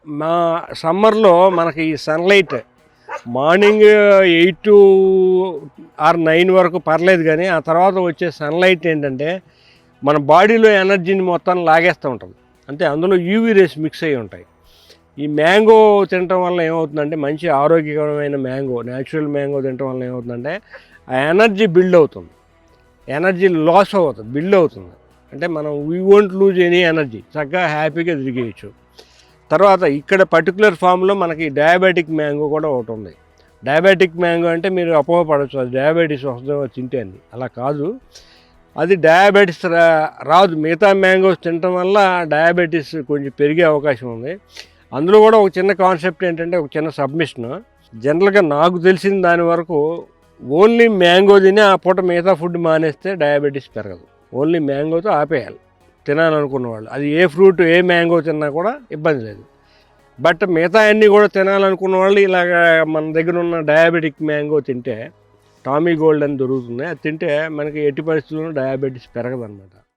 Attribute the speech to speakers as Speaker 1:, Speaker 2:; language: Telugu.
Speaker 1: మా సమ్మర్లో మనకి ఈ సన్లైట్ మార్నింగ్ 8 ఆర్ 9 వరకు పర్లేదు, కానీ ఆ తర్వాత వచ్చే సన్లైట్ ఏంటంటే మన బాడీలో ఎనర్జీని మొత్తం లాగేస్తూ ఉంటుంది. అంటే అందులో యూవీ రేస్ మిక్స్ అయ్యి ఉంటాయి. ఈ మ్యాంగో తినటం వల్ల ఏమవుతుందంటే, మంచి ఆరోగ్యకరమైన మ్యాంగో, న్యాచురల్ మ్యాంగో తినటం వల్ల ఏమవుతుందంటే ఆ ఎనర్జీ బిల్డ్ అవుతుంది. ఎనర్జీ లాస్ అవుతుంది, బిల్డ్ అవుతుంది. అంటే మనం we won't lose any energy, చక్కగా హ్యాపీగా తిరిగేయచ్చు. తర్వాత ఇక్కడ పర్టికులర్ ఫామ్లో మనకి డయాబెటిక్ మ్యాంగో కూడా ఒకటి ఉంది. డయాబెటిక్ మ్యాంగో అంటే మీరు అపోహపడచ్చు, అది డయాబెటీస్ వస్తుందో తింటే అని. అలా కాదు, అది డయాబెటీస్ రాదు. మిగతా మ్యాంగోస్ తినటం వల్ల డయాబెటీస్ కొంచెం పెరిగే అవకాశం ఉంది. అందులో కూడా ఒక చిన్న కాన్సెప్ట్ ఏంటంటే, ఒక చిన్న సబ్మిషన్. జనరల్గా నాకు తెలిసిన దాని వరకు ఓన్లీ మ్యాంగో తిని ఆ పూట మిగతా ఫుడ్ మానేస్తే డయాబెటీస్ పెరగదు. ఓన్లీ మ్యాంగోతో ఆపేయాలి తినాలనుకున్న వాళ్ళు. అది ఏ ఫ్రూట్, ఏ మ్యాంగో తిన్నా కూడా ఇబ్బంది లేదు. బట్ మిగతా అన్నీ కూడా తినాలనుకున్న వాళ్ళు ఇలాగ మన దగ్గర ఉన్న డయాబెటిక్ మ్యాంగో తింటే, టామీ గోల్డ్ అని దొరుకుతుంది, అది తింటే మనకి ఎట్టి పరిస్థితుల్లో డయాబెటీస్ పెరగదు అనమాట.